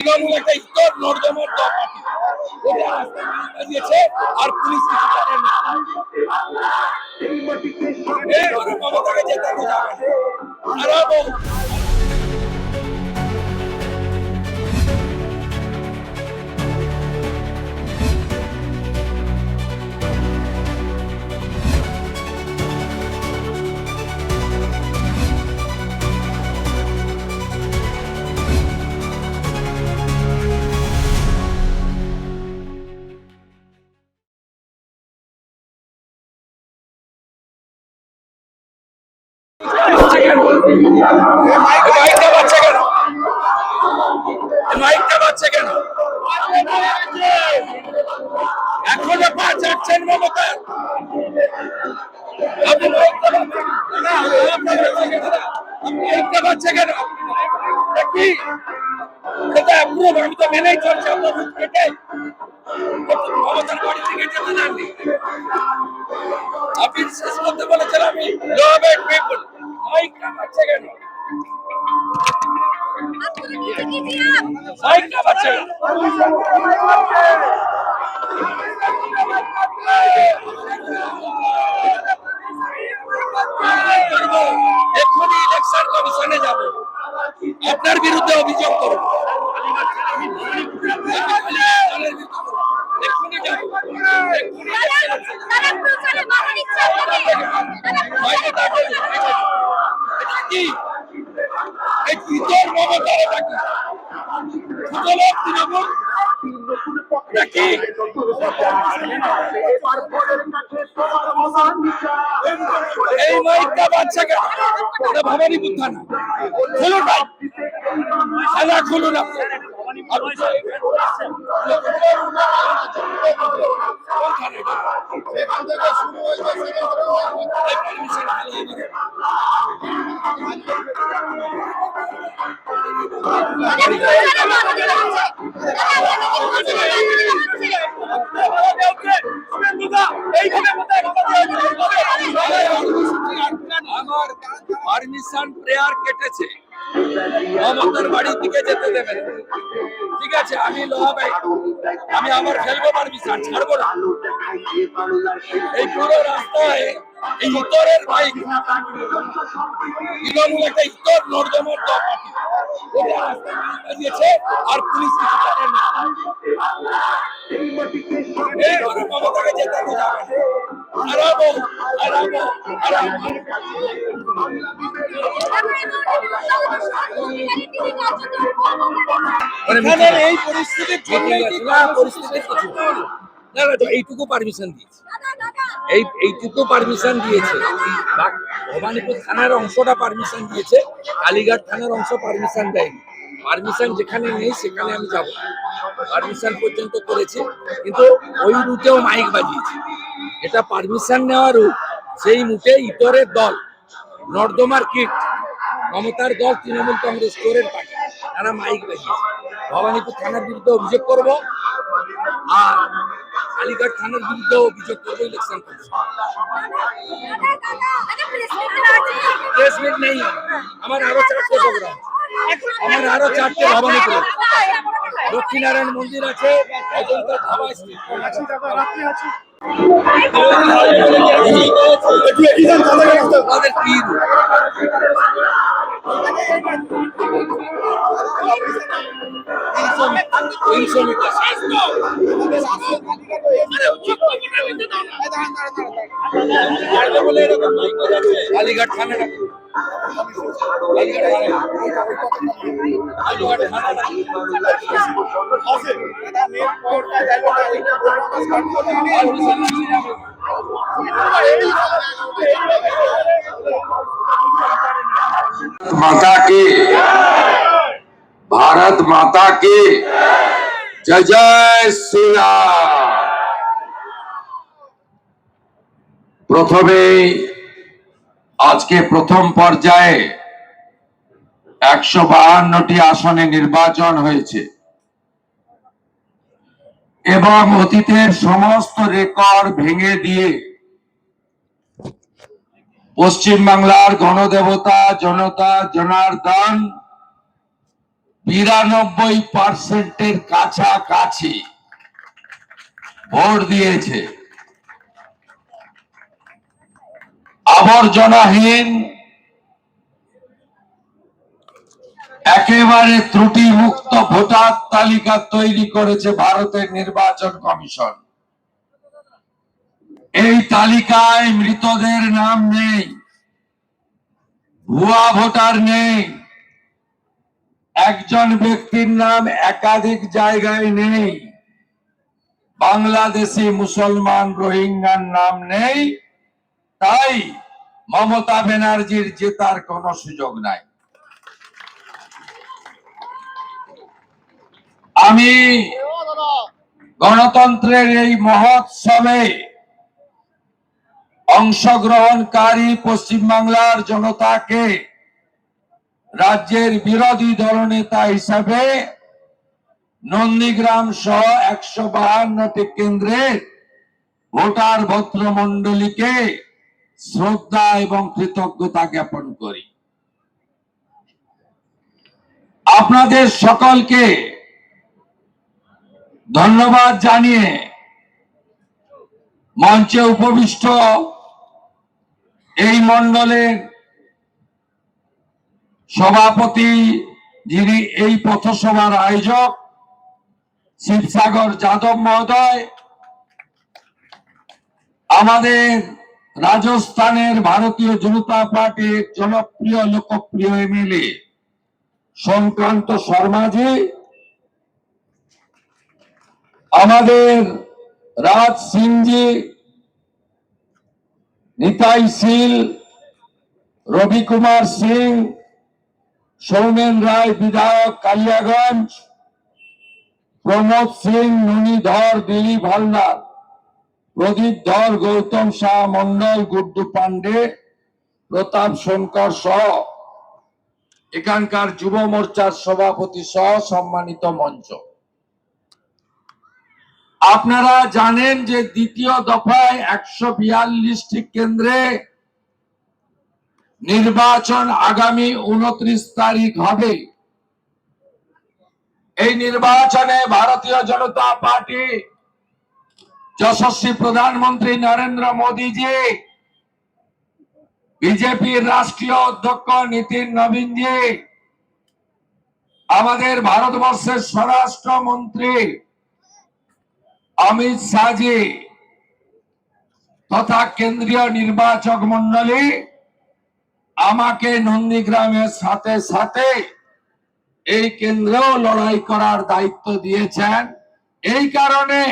তৃণমূল একটা ইতর নর্দমার পার্টি দিয়েছে আর পুলিশ কিছু করে না। মমতাকে জেতানো যাবে না। এখনো পা চাচ্ছেন মমতা, আপনি পাচ্ছে কেন? কি আমি তো মেনেই চলছি আপনার কেটে মমতার বাড়ি থেকে যেতে দেননি। আপনি শেষ করতে বলেছেন আমি লো অ্যাবাইড পিপল, মাইকটা পাচ্ছে কেন? মাইকটা পাচ্ছে কেন? এক্ষুনি ইলেকশন কমিশনে যাব, আপনার বিরুদ্ধে অভিযোগ করব। এই মাইকটা বাচ্চা কেন? ভবানীপুর থানা খুলুন, ভাই থানা খুলুন। আমার পারমিশন প্রেয়ার কেটেছে, মমতার বাড়ির দিকে যেতে দেবেন, ঠিক আছে? আমি আমি আমার ফেলবো পারমিশন, ছাড়বো না। এই পুরো রাস্তায় এই ইতরের বাইক, তৃণমূল একটা ইতর নর্দমার পার্টি দিয়েছে আর পুলিশ কিছু করে না। মমতাকে জেতানো যাবে না। এই পরিস্থিতির এইটুকু পারমিশন দিয়েছে, এইটুকু পারমিশন দিয়েছে। ভবানীপুর থানার অংশটা পারমিশন দিয়েছে, কালীঘাট থানার অংশ পারমিশন দেয়নি। পারমিশন যেখানে নেই সেখানে আমি যাব, পারমিশন পর্যন্ত করেছে, কিন্তু ওই রুটেও মাইক বাজিয়েছে। এটা পারমিশন নেওয়ার রুট, সেই রুটে ইতরের দল, নর্দমার কিট, মমতার দল তৃণমূল কংগ্রেস চোরের পার্টি, তারা মাইক বাজিয়েছে। ভবানীপুর থানার বিরুদ্ধে অভিযোগ করব আর কালীঘাট থানার বিরুদ্ধে অভিযোগ করবো ইলেকশন কমিশন। প্রেসমিট নেই আমার, আরো 4টে প্রোগ্রাম, আমার আরো 4টে ভবানীপুর, লক্ষ্মীনারায়ণ মন্দির আছে, অজন্তা ধাবা কালীঘাট থানা माता की, भारत माता की जय जय श्री राम। प्रथमे आज के प्रथम पर्याये 152টি আসনে নির্বাচন হয়েছে এবং অতীতের সমস্ত রেকর্ড ভেঙে দিয়ে পশ্চিম বাংলার গণদেবতা জনতা জনার্দন 92% কাছাকাছি ভোট দিয়েছে। আবর্জনাহীন একেবারে ত্রুটিমুক্ত ভোটার তালিকা তৈরি করেছে ভারতের নির্বাচন কমিশন। এই তালিকায় মৃতদের নাম নেই, ভুয়া ভোটার নেই, একজন ব্যক্তির নাম একাধিক জায়গায় নেই, বাংলাদেশি মুসলমান রোহিঙ্গার নাম নেই। তাই মমতা ব্যানার্জির জেতার কোনো সুযোগ নাই। আমি গণতন্ত্রের এই মহোৎসবে অংশগ্রহণকারী পশ্চিমবাংলার জনতাকে রাজ্যের বিরোধী দলনেতা হিসাবে নন্দীগ্রাম সহ 152টি কেন্দ্রের ভোটার ভদ্রমণ্ডলীকে শ্রদ্ধা এবং কৃতজ্ঞতা জ্ঞাপন করি। আপনাদের সকলকে ধন্যবাদ জানিয়ে মঞ্চে উপবিষ্ট এই মণ্ডলের সভাপতি, যিনি এই পথসভার আয়োজক, শিবসাগর যাদব মহোদয়, আমাদের রাজস্থানের ভারতীয় জনতা পার্টির জনপ্রিয় লোকপ্রিয় এমএলএ সংক্রান্ত শর্মাজি, আমাদের রাজ সিংজি, নিতাই শীল, রবি কুমার সিং, সৌমেন রায় বিধায়ক কালিয়াগঞ্জ, প্রমোদ সিং ননীধর, দিলীপ হালদার, প্রদীপ ধর, গৌতম শাহ মন্ডল, গুড্ডু পান্ডে, প্রতাপ শঙ্কর সহ এখানকার যুব মোর্চার সভাপতি সহ সম্মানিত মঞ্চ, আপনারা জানেন যে দ্বিতীয় দফায় 142টি কেন্দ্রে নির্বাচন আগামী 29 তারিখ হবে। এই নির্বাচনে ভারতীয় জনতা পার্টি, যশস্বী প্রধানমন্ত্রী নরেন্দ্র মোদীজি, বিজেপির রাষ্ট্রীয় অধ্যক্ষ নীতিন নবীনজি, আমাদের ভারতবর্ষের স্বরাষ্ট্রমন্ত্রী অমিত শাহজি তথা কেন্দ্রীয় নির্বাচক মন্ডলী আমাকে নন্দীগ্রামের সাথে সাথে এই কেন্দ্রেও লড়াই করার দায়িত্ব দিয়েছেন। এই কারণে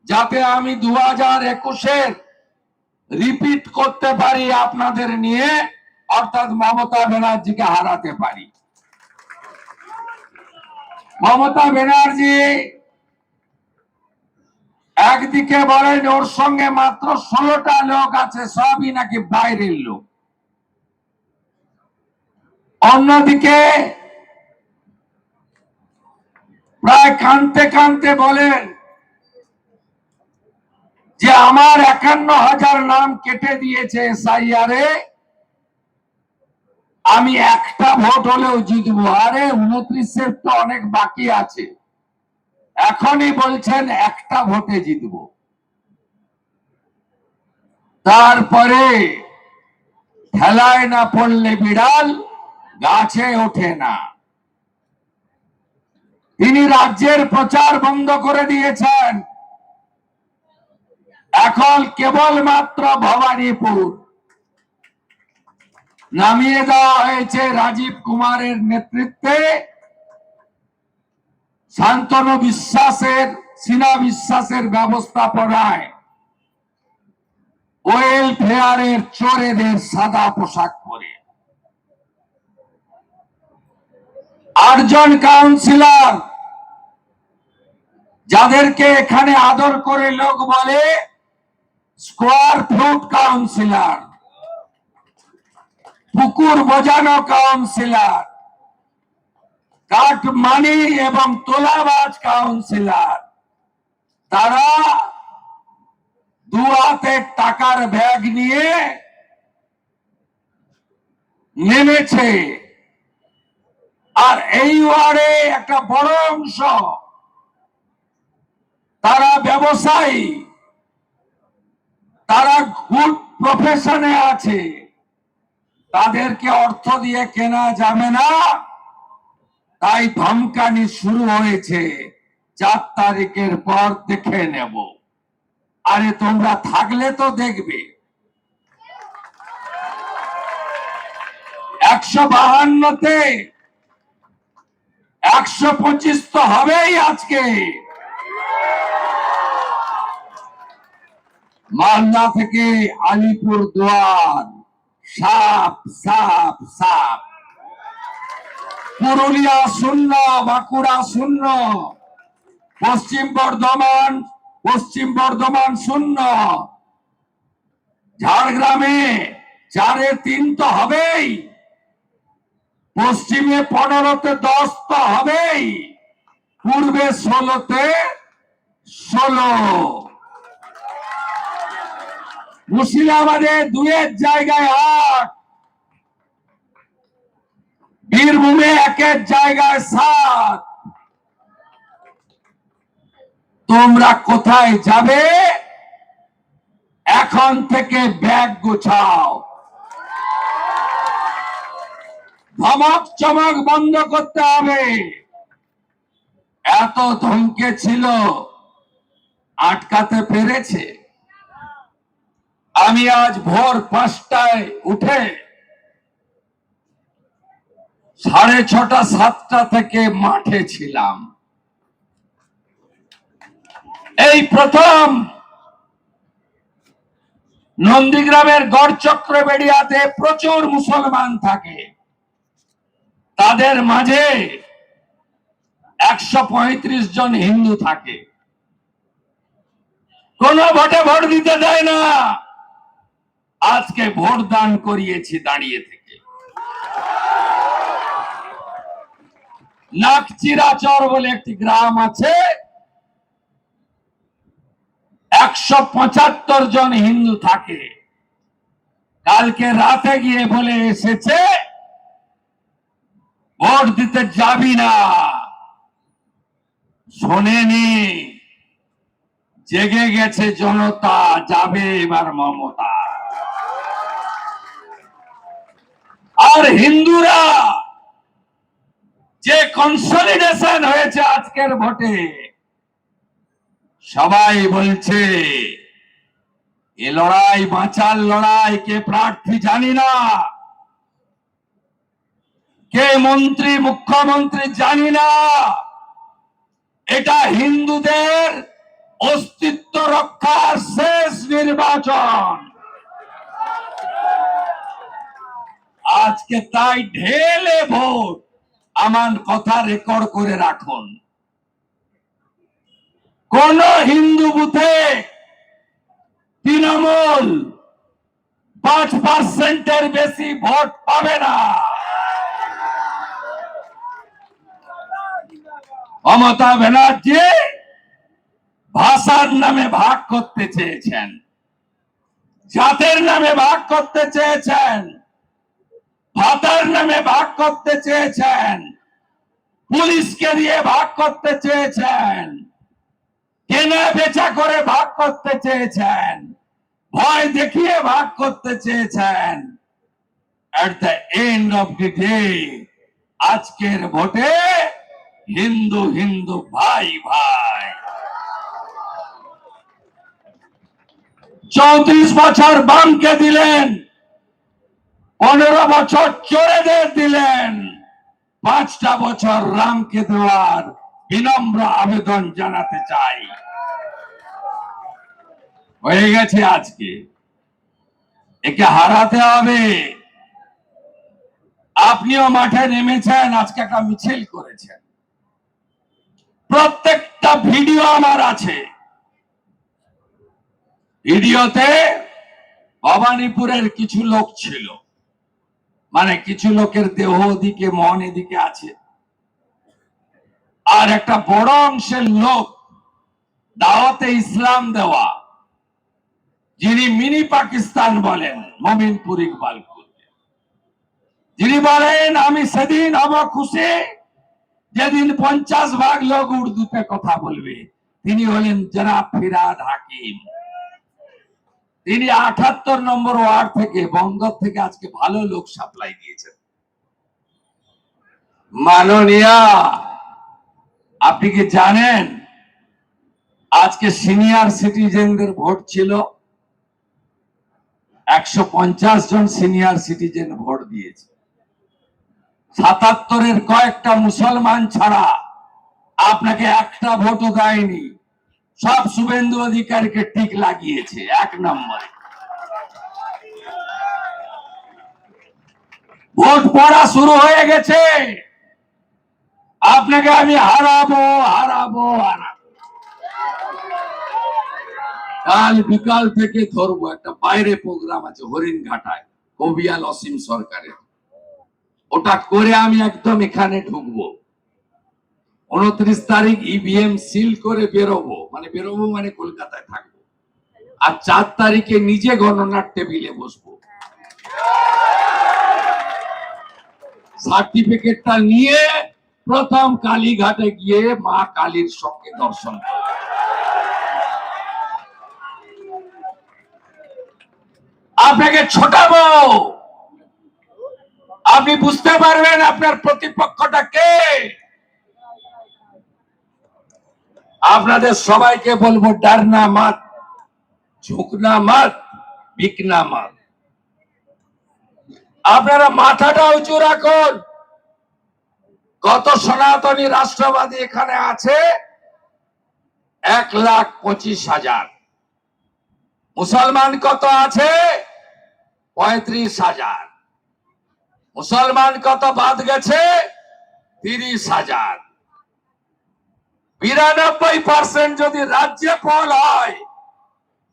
যাতে আমি 2021-এর রিপিট করতে পারি আপনাদের নিয়ে, অর্থাৎ মমতা ব্যানার্জিকে হারাতে পারি। মমতা ব্যানার্জি একদিকে বলেন ওর সঙ্গে মাত্র 16টা লোক আছে, সবই নাকি বাইরের লোক, অন্যদিকে প্রায় কাঁদতে কাঁদতে বলেন যে আমার 51,000 নাম কেটে দিয়েছে এসআইআরে, আমি একটা ভোট হলেও জিতবো। আরে 29-এর তো অনেক বাকি আছে, এখনই বলছেন একটা ভোটে জিতবো। তারপরে ঠেলায় না পড়লে বিড়াল গাছে ওঠে না। তিনি রাজ্যের প্রচার বন্ধ করে দিয়েছেন, এখন কেবলমাত্র ভবানীপুর নামিয়ে দেওয়া হয়েছে রাজীব কুমারের নেতৃত্বে শান্তনু বিশ্বাসের, সিনা বিশ্বাসের ব্যবস্থাপনায় ওয়েলফেয়ারের চোরেদের সাদা পোশাক পরে 8 জন কাউন্সিলর, যাদেরকে এখানে আদর করে লোক বলে স্কোয়ার ফুট কাউন্সিলর, পুকুর বোঝানো কাউন্সিলর, কাটমানি এবং তোলাবাজ কাউন্সিলর, তারা 2 হাতে টাকার ব্যাগ নিয়ে নেমেছে আর এই ওয়ার্ডে একটা বড় অংশ তারা ব্যবসায়ী, তারা গুড প্রফেশনে আছে, তাদেরকে অর্থ দিয়ে কেনা যাবে না, তাই ধমকানি শুরু হয়েছে 4 তারিখের পর দেখে নেব। আরে তোমরা থাকলে তো দেখবে। 152তে 125 তো হবেই আজকে। মালদা থেকে আলিপুরদুয়ার সাপ সাপ সাপ, পুরুলিয়া শূন্য, বাঁকুড়া শূন্য, পশ্চিম বর্ধমান শূন্য, ঝাড়গ্রামে 4-এ 3 তো হবেই, পশ্চিমে 15-তে 10 তো হবেই, পূর্বে 16-তে 16, মুর্শিদাবাদে 2-এর জায়গায় 8, বীরভূমে 1-এর জায়গায় 7। তোমরা কোথায় যাবে? এখন থেকে ব্যাগ গোছাও। ধমক চমক বন্ধ করতে হবে। এত ধমকে ছিল, আটকাতে পেরেছে? আমি আজ ভোর 5টায় উঠে 6:30 7টা থেকে মাঠে ছিলাম। এই প্রথম নন্দীগ্রামের গড়চক্র বেড়িয়াতে প্রচুর মুসলমান থাকে, তাদের মাঝে 135 জন হিন্দু থাকে। কোন ভোটে ভোট দিতে দেয় না। আজকে ভোট দান করিয়েছি দাঁড়িয়ে থেকে। নাকচিরাচর বলে একটি গ্রাম আছে, 175 জন হিন্দু থাকে। কালকে রাতে গিয়ে বলে এসেছে ভোট দিতে যাবি না। শোনেনি, জেগে গেছে জনতা, যাবে এবার মমতা। আর হিন্দুরা যে কনসলিডেশন হয়েছে আজকের ভোটে, সবাই বলছে এ লড়াই বাঁচার লড়াই, কে প্রার্থী জানি না, কে মন্ত্রী মুখ্যমন্ত্রী জানি না, এটা হিন্দুদের অস্তিত্ব রক্ষার শেষ নির্বাচন। আজকে তাই ঢেলে ভোট। আমার কথা রেকর্ড করে রাখুন। কোন হিন্দু বুথে তৃণমূল 5%-এর বেশি ভোট পাবে না। মমতা ব্যানার্জি ভাষার নামে ভাগ করতে চেয়েছেন, জাতের নামে ভাগ করতে চেয়েছেন, ভাতার নামে ভাগ করতে চেয়েছেন, পুলিশকে দিয়ে ভাগ করতে চেয়েছেন, কেনা বেচা করে ভাগ করতে চেয়েছেন, ভয় দেখিয়ে ভাগ করতে চেয়েছেন। At the end of the day আজকের ভোটে হিন্দু হিন্দু ভাই ভাই। 34 বছর বামকে দিলেন, 15 বছর চোরেদের দিলেন, 5টা বছর রামকে দেওয়ার বিনম্র আবেদন জানাতে চাই। হয়ে গেছে আজকে, একে হারাতে হবে। আপনিও মাঠে নেমেছেন, আজকে একটা মিছিল করেছেন, প্রত্যেকটা ভিডিও আমার আছে। ভিডিওতে ভবানীপুরের কিছু লোক ছিল, মানে কিছু লোকের দেহ ওদিকে, মন এদিকে আছে, আর একটা বড় অংশের লোক দাওয়াতে ইসলাম দেওয়া, যিনি মিনি পাকিস্তান বলেন, মমিনপুর ইকবাল, যিনি বলেন আমি সেদিন হব খুশি যেদিন 50 ভাগ লোক উর্দুতে কথা বলবে, তিনি হলেন জনাব ফিরহাদ হাকিম। তিনি 78 নম্বর ওয়ার্ড থেকে, বন্দর থেকে আজকে ভালো লোক সাপ্লাই দিয়েছেন। মাননীয়া, আপনি কি জানেন আজকে সিনিয়র সিটিজেনদের ভোট ছিল? 150 জন সিনিয়র সিটিজেন ভোট দিয়েছে। 77-এর কয়েকটা মুসলমান ছাড়া আপনাকে একটা ভোটও দেয়নি। সব শুভেন্দু অধিকারীকে টিক লাগিয়েছে 1 নম্বরে। ভোট পড়া শুরু হয়ে গেছে। আপনাকে আমি হারাবো হারাবো হারাবো। কাল বিকাল থেকে ধরবো, একটা বাইরে প্রোগ্রাম আছে হরিণঘাটায়, কবিয়াল অসীম সরকারের। ওটা করে আমি একদম এখানে ঢুকবো। 29 তারিখ ইভিএম সিল করে বেরোবো, মানে কলকাতায় থাকবো। আর 4 তারিখে নিজে গণনার টেবিলে বসবো। সার্টিফিকেটটা নিয়ে প্রথম কালীঘাটে গিয়ে মা কালীর সঙ্গে দর্শন করব। আপনাকে ছোটাবো, আপনি বুঝতে পারবেন আপনার প্রতিপক্ষটা কে। আপনাদের সবাইকে বলবো, ডারনা মত, ঝুঁকনা মত, বিকনা মত। আপনারা মাথাটা উঁচু রাখুন। কত সনাতনী রাষ্ট্রবাদী এখানে আছে? 1,25,000। মুসলমান কত আছে? 35,000। মুসলমান কত বাদ গেছে? 30,000। 92% যদি রাজ্যে পোল হয়,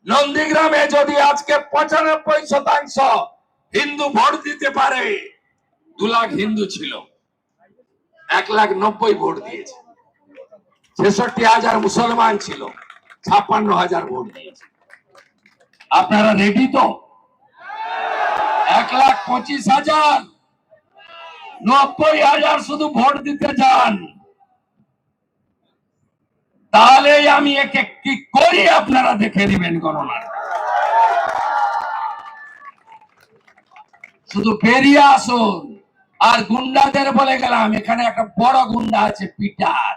নন্দীগ্রামে যদি আজকে 95% হিন্দু ভোট দিতে পারে, 2 লাখ হিন্দু ছিল, 1,90,000 ভোট দিয়েছে। 66,000 মুসলমান ছিল, 56,000 ভোট দিয়েছে। আপনারা রেডি তো? 1,25,000, 90,000 শুধু ভোট দিতে যান, তাহলে আমি একে কি করি আপনারা দেখে নেবেন গণনা। শুধু বেরিয়ে আসুন। আর গুন্ডাদের বলে গেলাম, এখানে একটা বড় গুন্ডা আছে পিটার,